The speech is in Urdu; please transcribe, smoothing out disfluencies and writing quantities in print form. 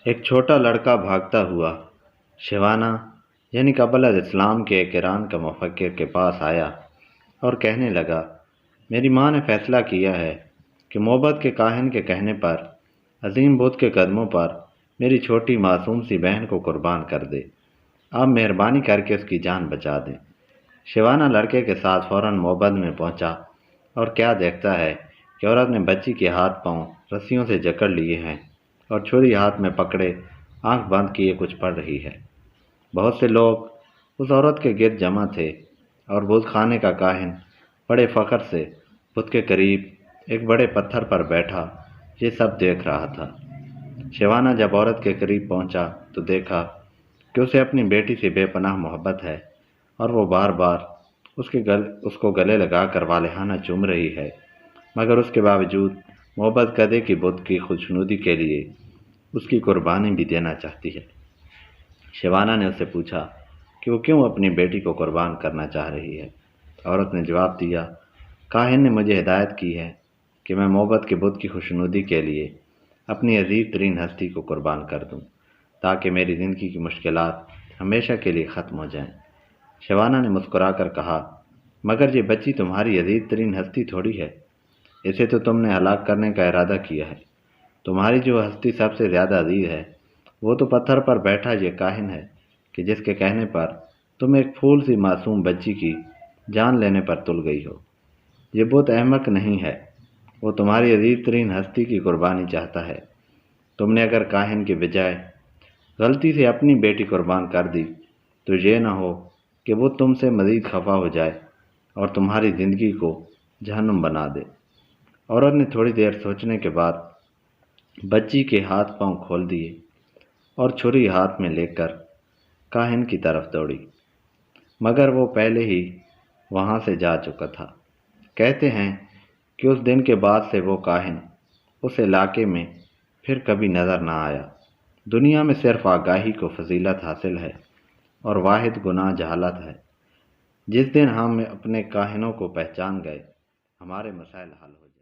ایک چھوٹا لڑکا بھاگتا ہوا شیوانہ یعنی قبل اسلام کے ایک ایران کا مفکر کے پاس آیا اور کہنے لگا، میری ماں نے فیصلہ کیا ہے کہ محبت کے کاہن کے کہنے پر عظیم بدھ کے قدموں پر میری چھوٹی معصوم سی بہن کو قربان کر دے۔ آپ مہربانی کر کے اس کی جان بچا دیں۔ شیوانہ لڑکے کے ساتھ فوراً محبت میں پہنچا اور کیا دیکھتا ہے کہ عورت نے بچی کے ہاتھ پاؤں رسیوں سے جکڑ لیے ہیں اور چھری ہاتھ میں پکڑے آنکھ بند کیے کچھ پڑھ رہی ہے۔ بہت سے لوگ اس عورت کے گرد جمع تھے اور بت خانے کا کاہن بڑے فخر سے بت کے قریب ایک بڑے پتھر پر بیٹھا یہ سب دیکھ رہا تھا۔ شیوانہ جب عورت کے قریب پہنچا تو دیکھا کہ اسے اپنی بیٹی سے بے پناہ محبت ہے اور وہ بار بار اس کو گلے لگا کر والہانہ چوم رہی ہے، مگر اس کے باوجود محبت کدے کی بت کی خوشنودی کے لیے اس کی قربانی بھی دینا چاہتی ہے۔ شیوانہ نے اس سے پوچھا کہ وہ کیوں اپنی بیٹی کو قربان کرنا چاہ رہی ہے۔ عورت نے جواب دیا، کاہن نے مجھے ہدایت کی ہے کہ میں محبت کے بت کی خوشنودی کے لیے اپنی عزیز ترین ہستی کو قربان کر دوں تاکہ میری زندگی کی مشکلات ہمیشہ کے لیے ختم ہو جائیں۔ شیوانہ نے مسکرا کر کہا، مگر یہ بچی تمہاری عزیز ترین ہستی تھوڑی ہے، اسے تو تم نے ہلاک کرنے کا ارادہ کیا ہے۔ تمہاری جو ہستی سب سے زیادہ عزیز ہے وہ تو پتھر پر بیٹھا یہ کاہن ہے کہ جس کے کہنے پر تم ایک پھول سی معصوم بچی کی جان لینے پر تل گئی ہو۔ یہ بت احمق نہیں ہے، وہ تمہاری عزیز ترین ہستی کی قربانی چاہتا ہے۔ تم نے اگر کاہن کے بجائے غلطی سے اپنی بیٹی قربان کر دی تو یہ نہ ہو کہ وہ تم سے مزید خفا ہو جائے اور تمہاری زندگی کو جہنم بنا دے۔ عورت نے تھوڑی دیر سوچنے کے بعد بچی کے ہاتھ پاؤں کھول دیے اور چھری ہاتھ میں لے کر کاہن کی طرف دوڑی، مگر وہ پہلے ہی وہاں سے جا چکا تھا۔ کہتے ہیں کہ اس دن کے بعد سے وہ کاہن اس علاقے میں پھر کبھی نظر نہ آیا۔ دنیا میں صرف آگاہی کو فضیلت حاصل ہے اور واحد گناہ جہالت ہے۔ جس دن ہم اپنے کاہنوں کو پہچان گئے ہمارے مسائل حل ہو جائیں۔